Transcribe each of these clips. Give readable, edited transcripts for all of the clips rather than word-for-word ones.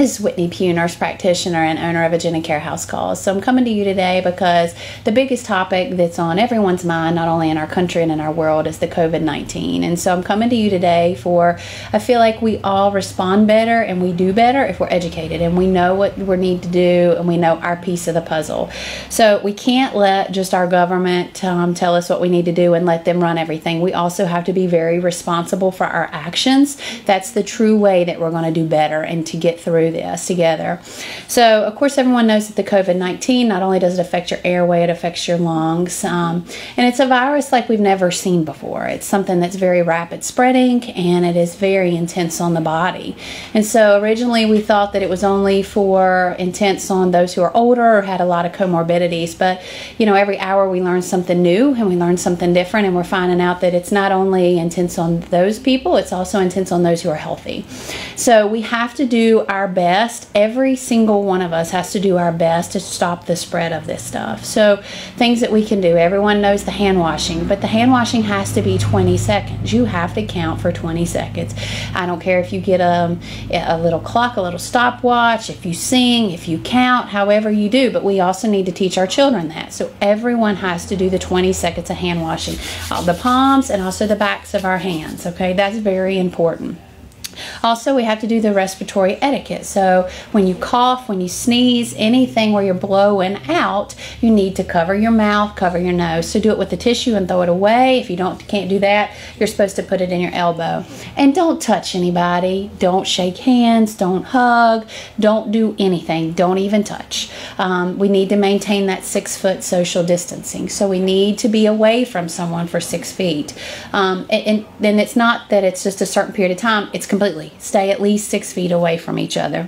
This is Whitney Pugh, nurse practitioner and owner of Agenacare House Calls. So I'm coming to you today because the biggest topic that's on everyone's mind, not only in our country and in our world, is the COVID-19. And so I'm coming to you today for, I feel like we all respond better and we do better if we're educated and we know what we need to do and we know our piece of the puzzle. So we can't let just our government tell us what we need to do and let them run everything. We also have to be very responsible for our actions. That's the true way that we're going to do better and to get through this together. So of course everyone knows that the COVID-19, not only does it affect your airway, it affects your lungs, and it's a virus like we've never seen before. It's something that's very rapid spreading and it is very intense on the body. And so originally we thought that it was only for intense on those who are older or had a lot of comorbidities, but you know, every hour we learn something new and we learn something different, and we're finding out that it's not only intense on those people, it's also intense on those who are healthy. So we have to do our best. Every single one of us has to do our best to stop the spread of this stuff. So things that we can do, everyone knows the hand washing, but the hand washing has to be 20 seconds. You have to count for 20 seconds. I don't care if you get a little clock, a little stopwatch, if you sing, if you count, however you do, but we also need to teach our children that. So everyone has to do the 20 seconds of hand washing, the palms and also the backs of our hands, okay? That's very important. Also, we have to do the respiratory etiquette. So when you cough, when you sneeze, anything where you're blowing out, you need to cover your mouth, cover your nose. So do it with the tissue and throw it away. If you can't do that, you're supposed to put it in your elbow. And don't touch anybody. Don't shake hands. Don't hug. Don't do anything. Don't even touch. We need to maintain that 6-foot social distancing. So we need to be away from someone for 6 feet. And then it's not that it's just a certain period of time. It's completely. Stay at least 6 feet away from each other.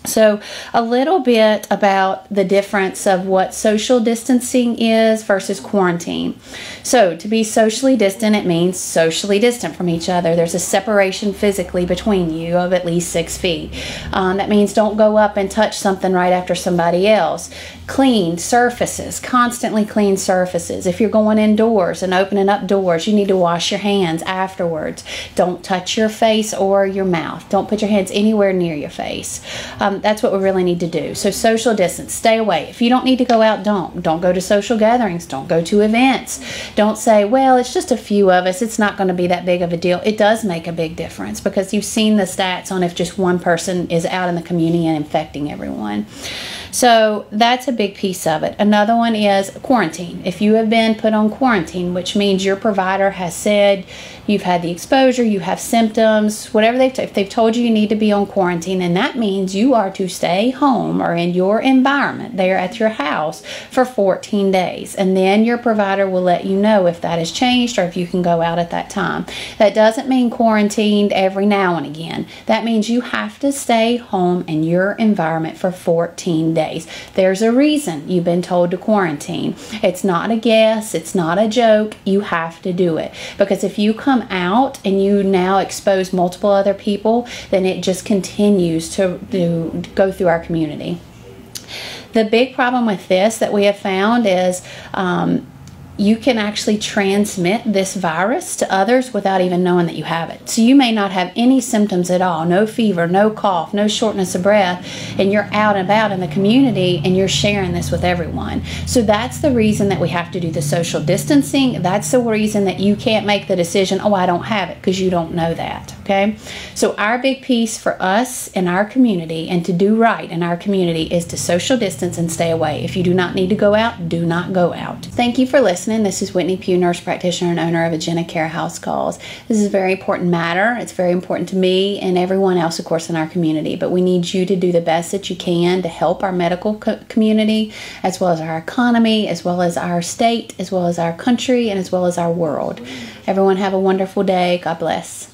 So a little bit about the difference of what social distancing is versus quarantine. So to be socially distant, it means socially distant from each other. There's a separation physically between you of at least 6 feet. That means don't go up and touch something right after somebody else. Clean surfaces, constantly clean surfaces. If you're going indoors and opening up doors, you need to wash your hands afterwards. Don't touch your face or your mouth. Don't put your hands anywhere near your face. That's what we really need to do. So social distance, stay away. If you don't need to go out, don't go to social gatherings. Don't go to events. Don't say, well, it's just a few of us. It's not going to be that big of a deal. It does make a big difference because you've seen the stats on if just one person is out in the community and infecting everyone. So that's a big piece of it. Another one is quarantine. If you have been put on quarantine, which means your provider has said you've had the exposure, you have symptoms, whatever if they've told you need to be on quarantine, and that means you are to stay home or in your environment there at your house for 14 days. And then your provider will let you know if that has changed or if you can go out at that time. That doesn't mean quarantined every now and again. That means you have to stay home in your environment for 14 days. There's a reason you've been told to quarantine. It's not a guess. It's not a joke. You have to do it. Because if you come out and you now expose multiple other people, then it just continues to go through our community. The big problem with this that we have found is you can actually transmit this virus to others without even knowing that you have it. So you may not have any symptoms at all, no fever, no cough, no shortness of breath, and you're out and about in the community and you're sharing this with everyone. So that's the reason that we have to do the social distancing. That's the reason that you can't make the decision, oh, I don't have it, because you don't know that, okay? So our big piece for us in our community and to do right in our community is to social distance and stay away. If you do not need to go out, do not go out. Thank you for listening. This is Whitney Pugh, nurse practitioner and owner of Agenacare House Calls. This is a very important matter. It's very important to me and everyone else, of course, in our community. But we need you to do the best that you can to help our medical community, as well as our economy, as well as our state, as well as our country, and as well as our world. Everyone have a wonderful day. God bless.